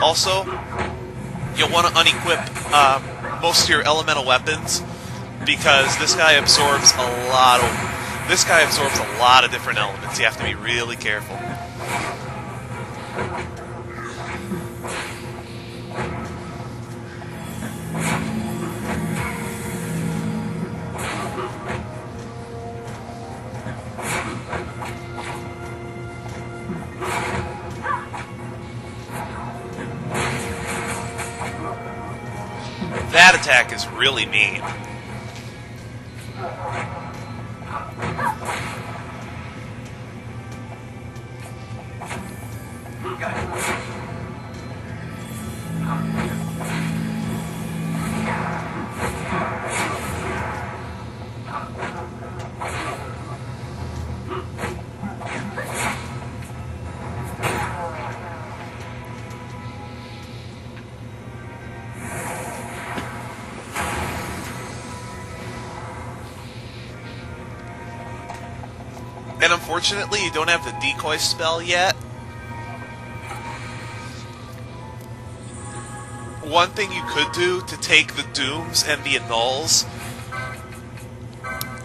Also, you'll want to unequip most of your elemental weapons because this guy absorbs a lot of different elements. You have to be really careful. That attack is really mean. And unfortunately, you don't have the decoy spell yet. One thing you could do to take the dooms and the annuls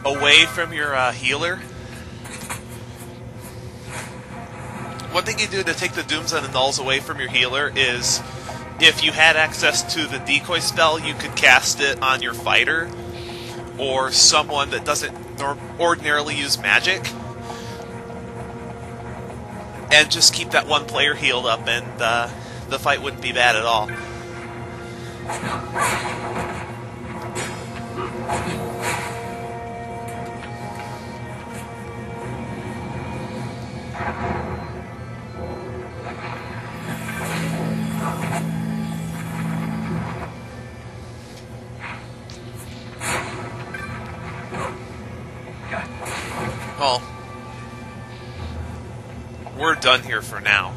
away from your healer. One thing you do to take the dooms and annuls away from your healer is, if you had access to the decoy spell, you could cast it on your fighter or someone that doesn't ordinarily use magic, and just keep that one player healed up, and the fight wouldn't be bad at all. Well, we're done here for now.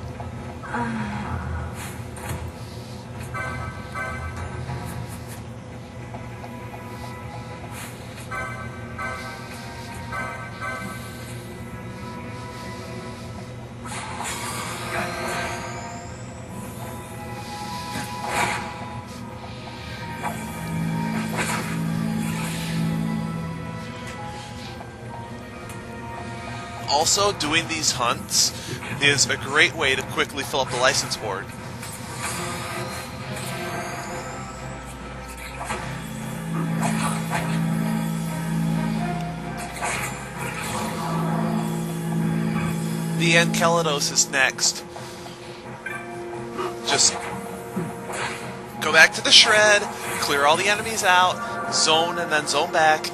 Also, doing these hunts is a great way to quickly fill up the license board. The Enceladus is next. Just go back to the shred, clear all the enemies out, zone and then zone back,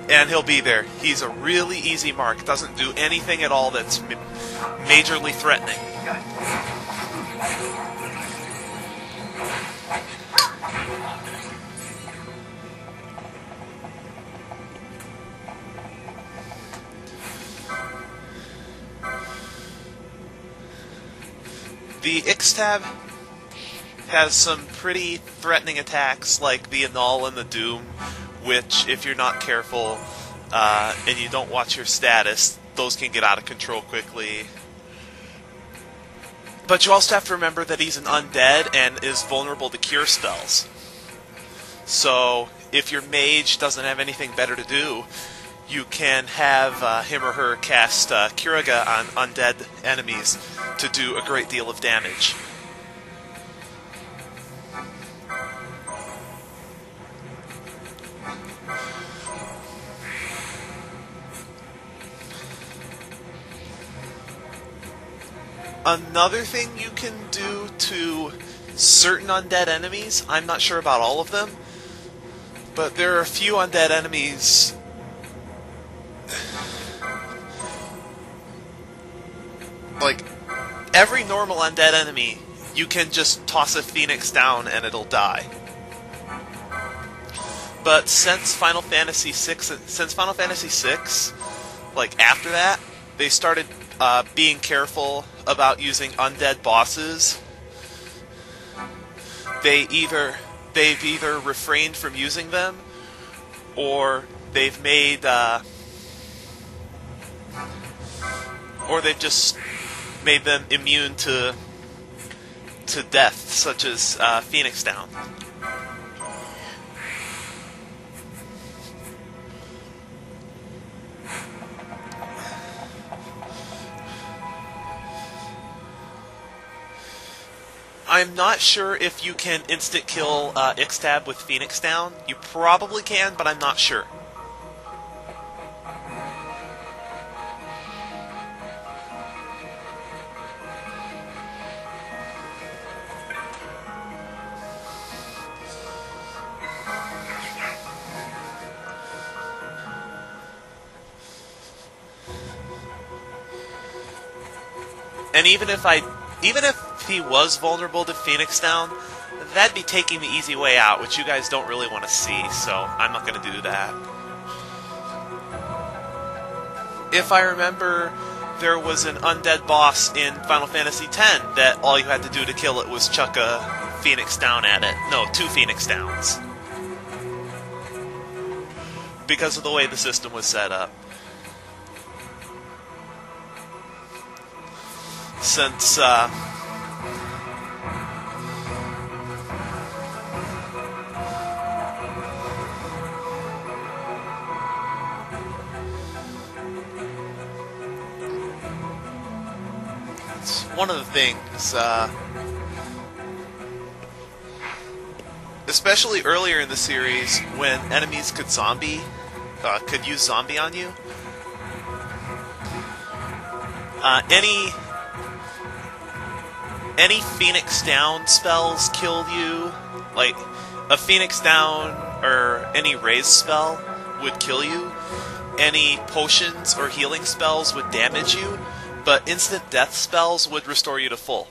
and he'll be there. He's a really easy mark. Doesn't do anything at all that's majorly threatening. The XII has some pretty threatening attacks like the Annul and the Doom, which, if you're not careful and you don't watch your status, those can get out of control quickly. But you also have to remember that he's an undead and is vulnerable to cure spells. So if your mage doesn't have anything better to do, you can have him or her cast Curaga on undead enemies to do a great deal of damage. Another thing you can do to certain undead enemies, I'm not sure about all of them, but there are a few undead enemies like every normal undead enemy, you can just toss a phoenix down and it'll die. But since Final Fantasy VI, like after that, they started being careful about using undead bosses. They've either refrained from using them, or they've made or they've just made them immune to to death, such as Phoenix Down. I'm not sure if you can instant kill XII with Phoenix Down. You probably can, but I'm not sure. And even if he was vulnerable to Phoenix Down, that'd be taking the easy way out, which you guys don't really want to see, so I'm not going to do that. If I remember, there was an undead boss in Final Fantasy X that all you had to do to kill it was chuck a Phoenix Down at it. No, 2 Phoenix Downs. Because of the way the system was set up. Since, it's one of the things, especially earlier in the series, when enemies could use zombie on you. Any Phoenix Down spells killed you. Like, a Phoenix Down or any raise spell would kill you. Any potions or healing spells would damage you, but instant death spells would restore you to full.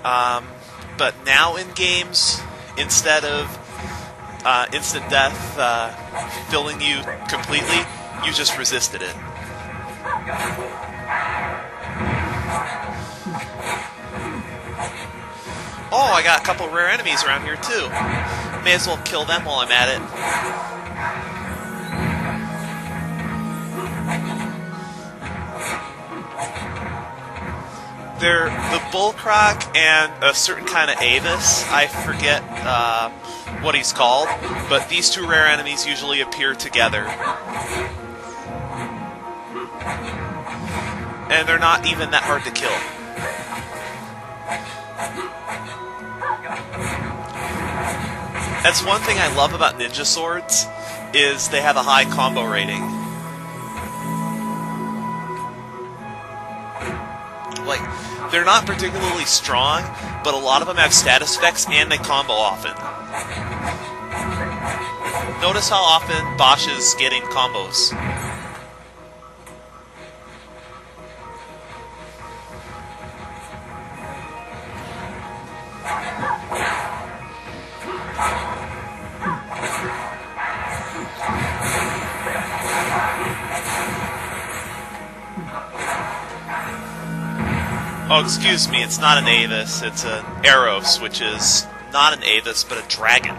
But now in games, instead of instant death filling you completely, you just resisted it. Oh, I got a couple rare enemies around here too. May as well kill them while I'm at it. They're the Bullcroc and a certain kind of Avis. I forget what he's called, but these 2 rare enemies usually appear together. And they're not even that hard to kill. That's one thing I love about ninja swords, is they have a high combo rating. Like, they're not particularly strong, but a lot of them have status effects and they combo often. Notice how often Bosch is getting combos. Oh, excuse me, it's not an Avis, it's an Eros, which is not an Avis, but a dragon.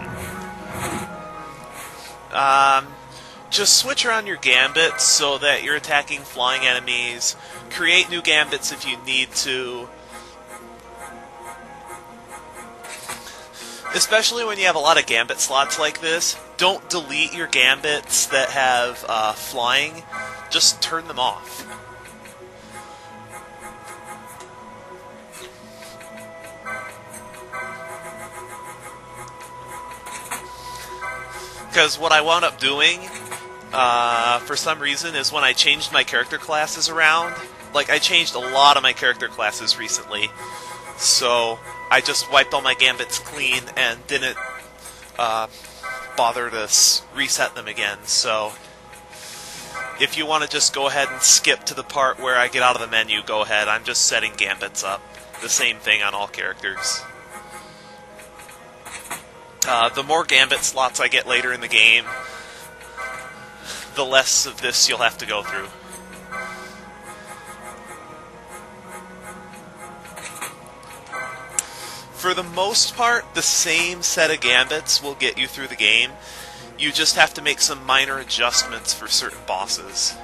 Just switch around your gambits so that you're attacking flying enemies. Create new gambits if you need to. Especially when you have a lot of gambit slots like this, don't delete your gambits that have flying, just turn them off. Because what I wound up doing, for some reason, is when I changed my character classes around, like, I changed a lot of my character classes recently, so I just wiped all my gambits clean and didn't bother to reset them again. So if you want to just go ahead and skip to the part where I get out of the menu, go ahead. I'm just setting gambits up. The same thing on all characters. The more gambit slots I get later in the game, the less of this you'll have to go through. For the most part, the same set of gambits will get you through the game. You just have to make some minor adjustments for certain bosses.